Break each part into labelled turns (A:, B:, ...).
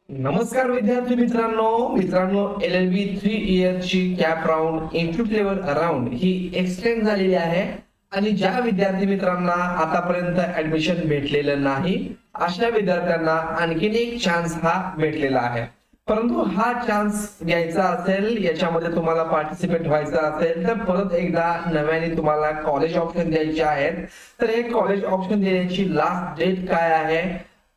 A: नमस्कार विद्यार्थी मित्रांनो LLB 3 इयरची cap round institute level round ही एक्सटेंड झालेली आहे आणि ज्या विद्यार्थी मित्रांना आतापर्यंत ऍडमिशन भेटलेलं नाही अशा विद्यार्थ्यांना आणखीन एक चान्स हा भेटलेला आहे. परंतु हा चान्स घ्यायचा असेल, याच्यामध्ये तुम्हाला पार्टिसिपेट व्हायचं असेल तर परत एकदा नव्याने तुम्हाला कॉलेज ऑप्शन द्यायचे आहेत. तर हे कॉलेज ऑप्शन देण्याची लास्ट डेट काय आहे,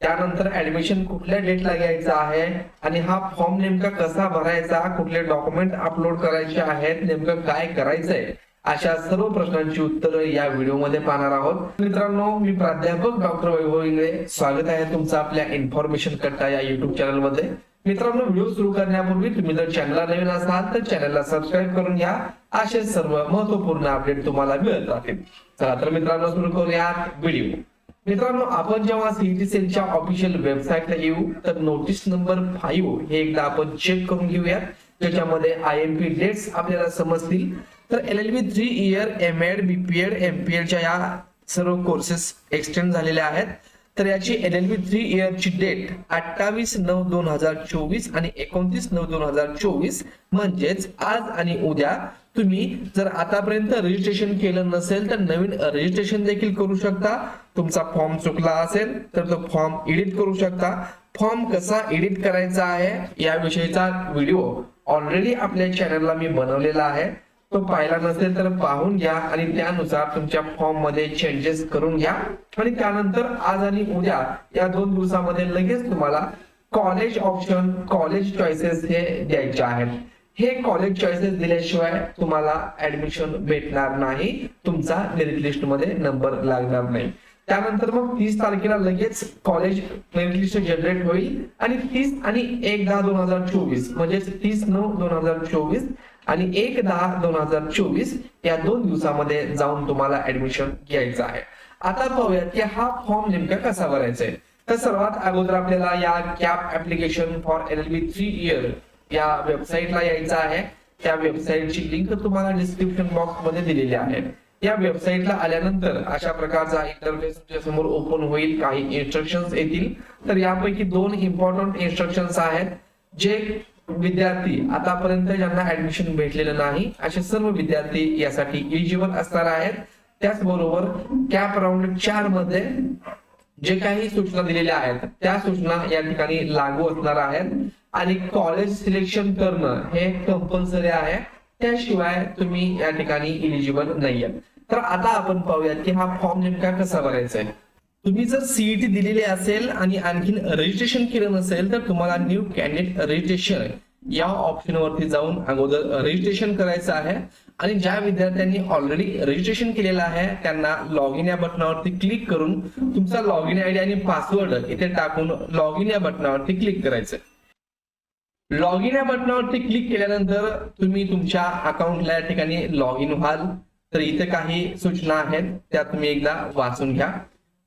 A: त्यानंतर ऍडमिशन कुठल्या डेटला घ्यायचं आहे आणि हा फॉर्म नेमका कसा भरायचा, कुठले डॉक्युमेंट अपलोड करायचे आहेत, नेमकं काय करायचंय, अशा सर्व प्रश्नांची उत्तरं या व्हिडिओमध्ये पाहणार आहोत. मित्रांनो, मी प्राध्यापक डॉक्टर वैभव इंगळे, स्वागत आहे तुमचं आपल्या इन्फॉर्मेशन कट्टा या युट्यूब चॅनल मध्ये. मित्रांनो, व्हिडिओ सुरू करण्यापूर्वी तुम्ही जर चॅनलला नवीन असाल तर चॅनलला सबस्क्राईब करून घ्या. असे सर्व महत्वपूर्ण अपडेट तुम्हाला मिळत राहतील. चला तर मित्रांनो, सुरू करूयात व्हिडिओ. मित्रांनो, आपण जेव्हा सीईटी सेलच्या ऑफिशियल वेबसाईटला येऊ तर नोटीस नंबर 5 हे एकदा आपण चेक करून घेऊयात, ज्याच्यामध्ये IMP डेट्स आपल्याला समजतील. तर LLB 3 इयर MAd BPAd MPAdच्या या सर्व कोर्सेस एक्सटेंड झालेल्या आहेत. तर याची LLB 3 इयरची डेट 28/9/2024 आणि 29/9/2024 म्हणजेच आज आणि उद्या. तुम्ही जर आतापर्यंत रजिस्ट्रेशन केलं नसेल तर नवीन रजिस्ट्रेशन देखील करू शकता. तुमचा फॉर्म चुकला असेल तर तो फॉर्म एडिट करू शकता. फॉर्म कसा एडिट करायचा आहे याविषयीचा व्हिडिओ ऑलरेडी आपल्या चॅनलला मी बनवलेला आहे. तो पाहिला नसेल तर पाहून घ्या आणि त्यानुसार तुमच्या फॉर्म मध्ये चेंजेस करून घ्या. आणि त्यानंतर आज आणि उद्या या 2 दिवसामध्ये लगेच तुम्हाला कॉलेज ऑप्शन, कॉलेज चॉईसेस हे द्यायचे आहेत. हे कॉलेज चॉईसेस दिल्याशिवाय तुम्हाला ऍडमिशन भेटणार नाही, तुमचा मेरिट लिस्ट मध्ये नंबर लागणार नाही. त्यानंतर मग 30 तारखेला लगेच कॉलेज मेरिट लिस्ट जनरेट होईल आणि 30 आणि 1/10/2024 म्हणजे 30/9/2024 आणि 1/10/2024 या 2 दिवसामध्ये जाऊन तुम्हाला ऍडमिशन घ्यायचं आहे. आता पाहूयात की हा फॉर्म नेमका कसा भरायचा आहे. तर सर्वात अगोदर आपल्याला या cap application for LLB 3 year या वेबसाईटला यायचं आहे. त्या वेबसाईटची लिंक तुम्हाला डिस्क्रिप्शन बॉक्स मध्ये दिलेली आहे. या वेबसाईटला आल्यानंतर अशा प्रकारचा इंटरफेस तुमच्या समोर ओपन होईल. काही इन्स्ट्रक्शन्स येतील. तर यापैकी 2 इम्पॉर्टंट इन्स्ट्रक्शन्स आहेत, जे विद्यार्थी आतापर्यंत ज्यांना ऍडमिशन भेटलेलं नाही असे सर्व विद्यार्थी यासाठी एलिजिबल असणार आहेत. त्याचबरोबर कॅप राऊंड 4 मध्ये जे काही सूचना दिलेल्या आहेत त्या सूचना या ठिकाणी लागू असणार आहेत आणि कॉलेज सिलेक्शन करणं हे कंपल्सरी आहे, त्याशिवाय तुम्ही या ठिकाणी एलिजिबल नाहीये. तर आता आपण पाहूयात की हा फॉर्म नेमका कसा भरायचा आहे. तुम्ही जर सीईटी दिलेली असेल आणि आणखीन रजिस्ट्रेशन केलं नसेल तर तुम्हाला न्यू कॅन्डिडेट रजिस्ट्रेशन या ऑप्शन वरती जाऊन अगोदर रजिस्ट्रेशन करायचं आहे. आणि ज्या विद्यार्थ्यांनी ऑलरेडी रजिस्ट्रेशन केलेलं आहे त्यांना लॉग इन या बटनावरती क्लिक करून तुमचा लॉग इन आयडी आणि पासवर्ड इथे टाकून लॉग इन या बटनावरती क्लिक करायचं. लॉग इन या बटनावरती क्लिक केल्यानंतर तुम्ही तुमच्या अकाउंटला या ठिकाणी लॉग इन व्हाल. तर इथे काही सूचना आहेत त्या तुम्ही एकदा वाचून घ्या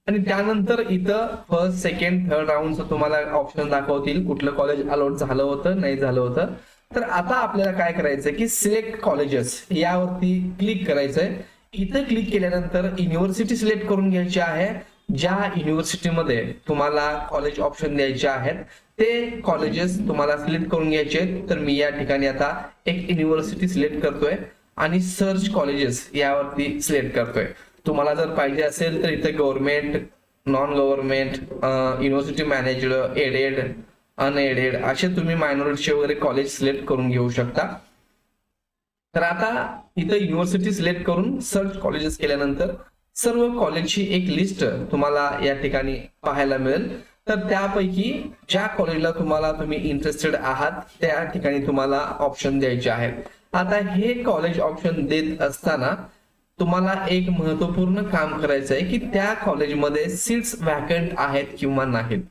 A: आणि त्यानंतर इथं फर्स्ट, सेकंड, थर्ड राऊंडचं तुम्हाला ऑप्शन दाखवतील, कुठलं कॉलेज अलॉट झालं होतं, नाही झालं होतं. तर आता आपल्याला काय करायचंय की सिलेक्ट कॉलेजेस यावरती क्लिक करायचंय. इथं क्लिक केल्यानंतर युनिव्हर्सिटी सिलेक्ट करून घ्यायची आहे. ज्या युनिव्हर्सिटीमध्ये तुम्हाला कॉलेज ऑप्शन द्यायचे आहेत ते कॉलेजेस तुम्हाला सिलेक्ट करून घ्यायचे. तर मी या ठिकाणी आता एक युनिव्हर्सिटी सिलेक्ट करतोय आणि सर्च कॉलेजेस यावरती सिलेक्ट करतोय. तुम्हाला जर पाहिजे असेल तर इथे government, non government, university managed, aided, unaided असे तुम्ही मायनॉरिटीचे वगैरे कॉलेज सिलेक्ट करून घेऊ शकता. तर आता इथं युनिव्हर्सिटी सिलेक्ट करून सर्च कॉलेजेस केल्यानंतर सर्व कॉलेजची एक लिस्ट तुम्हाला या ठिकाणी पाहायला मिळेल. तर त्यापैकी ज्या कॉलेजला तुम्ही इंटरेस्टेड आहात त्या ठिकाणी तुम्हाला ऑप्शन द्यायचे आहेत. आता हे कॉलेज ऑप्शन देत असताना तुम्हाला एक महत्वपूर्ण काम करायचं आहे की त्या कॉलेजमध्ये सीट्स व्हॅकंट आहेत किंवा नाहीत.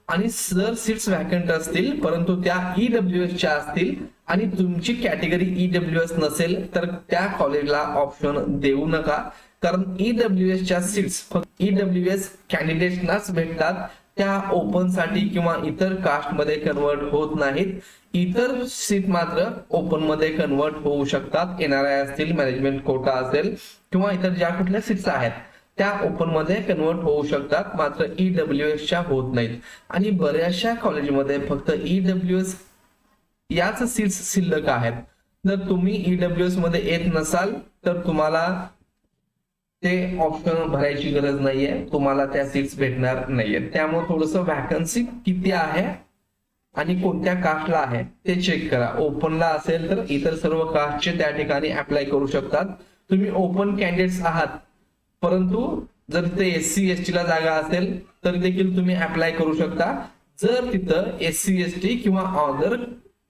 A: आणि जर सीट्स व्हॅकंट असतील परंतु त्या EWS च्या असतील आणि तुमची कॅटेगरी EWS नसेल तर त्या कॉलेजला ऑप्शन देऊ नका. कारण EWS च्या सीट्स फक्त EWS कॅन्डिडेट्सनाच भेटतात, त्या ओपन साठी किंवा इतर कास्ट मध्ये कन्वर्ट होत नाहीत. इतर सीट मात्र ओपन मध्ये कन्वर्ट होऊ शकतात. NRI असतील, मॅनेजमेंट कोटा असेल किंवा इतर ज्या कुठल्या सीट्स आहेत त्या ओपन मध्ये कन्वर्ट होऊ शकतात, मात्र EWS च्या होत नाहीत. आणि बऱ्याचशा कॉलेजमध्ये फक्त EWS याच सीट्स शिल्लक आहेत. जर तुम्ही EWS मध्ये येत नसाल तर तुम्हाला ते ऑप्शन भरायची गरज नाहीये, तुम्हाला त्या सीट्स भेटणार नाहीये. त्यामुळे थोडस वॅकन्सी किती आहे आणि कोणत्या कास्टला आहे ते चेक करा. ओपनला असेल तर इतर सर्व कास्टचे त्या ठिकाणी अप्लाय करू शकतात. तुम्ही ओपन कॅन्डिडेट्स आहात, परंतु जर तिथे SC ST ला जागा असेल तर देखील तुम्ही अप्लाय करू शकता. जर तिथं SC ST किंवा अदर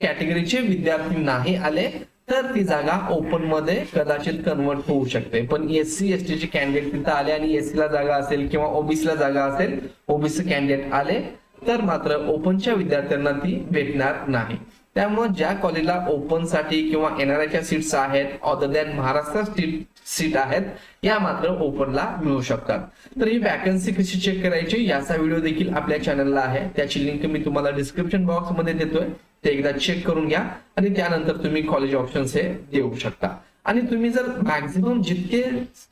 A: कॅटेगरीचे विद्यार्थी नाही आले तर ती जागा ओपन मध्ये कदाचित कन्वर्ट होऊ शकते. पण SC ST चे कॅन्डिडेट तिथं आले आणि SC ला जागा असेल किंवा OBC ला जागा असेल, OBC कॅन्डिडेट आले तर मात्र ओपनच्या विद्यार्थ्यांना ती भेटणार नाही. त्यामुळे ज्या कॉलेजला ओपन साठी किंवा NRIच्या सीट्स आहेत अदर दॅन महाराष्ट्र सीट आहेत, या मात्र ओपनला मिळू शकतात. तर ही वॅकन्सी कशी चेक करायची याचा व्हिडिओ देखील आपल्या चॅनलला आहे, त्याची लिंक मी तुम्हाला डिस्क्रिप्शन बॉक्स मध्ये देतोय. ते एकदा चेक करून घ्या आणि त्यानंतर तुम्ही कॉलेज ऑप्शन्स हे देऊ शकता. आणि तुम्ही जर मॅक्झिमम जितके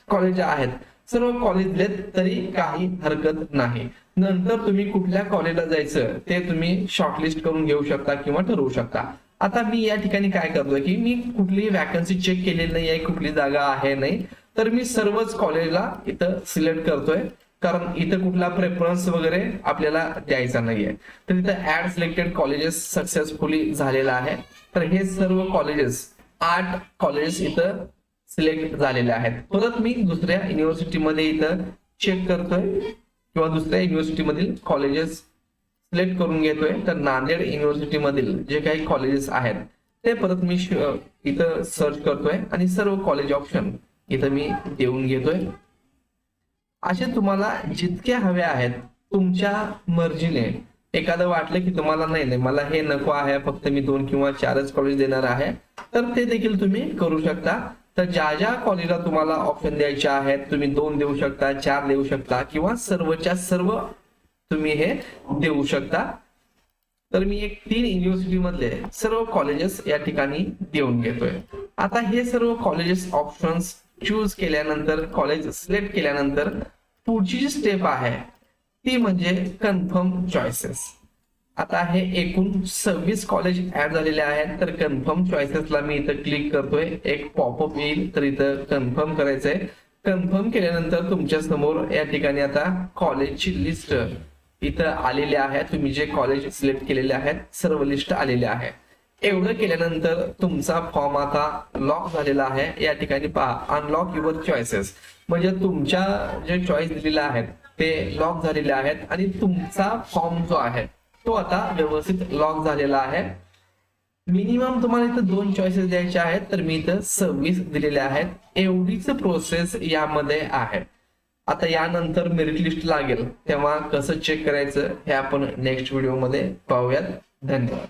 A: कॉलेज आहेत सर्व कॉलेज दिलेत तरी काही हरकत नाही. नंतर तुम्ही कुठल्या कॉलेजला जायचं ते तुम्ही शॉर्टलिस्ट करून घेऊ शकता किंवा ठरवू शकता. आता मी या ठिकाणी काय करतोय की मी कुठलीही वॅकन्सी चेक केलेली नाही आहे, कुठली जागा आहे नाही, तर मी सर्वच कॉलेजला इथं सिलेक्ट करतोय, कारण इथं कुठला प्रेफरन्स वगैरे आपल्याला द्यायचा नाहीये. तर इथं ऍड सिलेक्टेड कॉलेजेस सक्सेसफुली झालेला आहे. तर हे सर्व कॉलेजेस 8 कॉलेजेस इथं सिलेक्ट झालेले आहेत. परत मी दुसऱ्या युनिव्हर्सिटीमध्ये इथं चेक करतोय किंवा दुसऱ्या युनिव्हर्सिटी मधील कॉलेजेस सिलेक्ट करून घेतोय. तर नांदेड युनिव्हर्सिटी मधील जे काही कॉलेजेस आहेत ते परत मी इथं सर्च करतोय आणि सर्व कॉलेज ऑप्शन इथं मी देऊन घेतोय. असे तुम्हाला जितके हवे आहेत तुमच्या मर्जीने. एखादं वाटलं की तुम्हाला नाही मला हे नको आहे, फक्त मी 2 किंवा 4च कॉलेज देणार आहे, तर ते देखील तुम्ही करू शकता. तर ज्या ज्या कॉलेजला तुम्हाला ऑप्शन द्यायचे आहेत तुम्ही 2 देऊ शकता, 4 देऊ शकता किंवा सर्वच्या सर्व तुम्ही हे देऊ शकता. तर मी एक 3 युनिव्हर्सिटी मधले सर्व कॉलेजेस या ठिकाणी देऊन घेतोय. आता हे सर्व कॉलेजेस ऑप्शन्स चूज केल्यानंतर, कॉलेज सिलेक्ट केल्यानंतर पुढची जी स्टेप आहे ती म्हणजे कन्फर्म चॉईसेस. आता हे एकूण 26 कॉलेज ऍड झालेले आहेत. तर कन्फर्म चॉईसेसला मी इथं क्लिक करतोय, एक पॉपअप येईल, तर इथं कन्फर्म करायचंय. कन्फर्म केल्यानंतर तुमच्या समोर या ठिकाणी आता कॉलेजची लिस्ट इथं आलेली आहे. तुम्ही जे कॉलेज सिलेक्ट केलेले आहेत सर्व लिस्ट आलेली आहे. एवढं केल्यानंतर तुमचा फॉर्म आता लॉक झालेला आहे. या ठिकाणी पहा, अनलॉक युअर चॉईसेस, म्हणजे तुमच्या जे चॉईस दिलेले आहेत ते लॉक झालेले आहेत आणि तुमचा फॉर्म जो आहे तो आता व्यवस्थित लॉक झालेला आहे. मिनिमम तुम्हाला इथं 2 चॉईसेस द्यायचे आहेत, तर मी इथं 26 दिलेले आहेत. एवढीच प्रोसेस यामध्ये आहे. आता यानंतर मेरिट लिस्ट लागेल तेव्हा कसं चेक करायचं हे आपण नेक्स्ट व्हिडिओ मध्ये पाहूयात. धन्यवाद.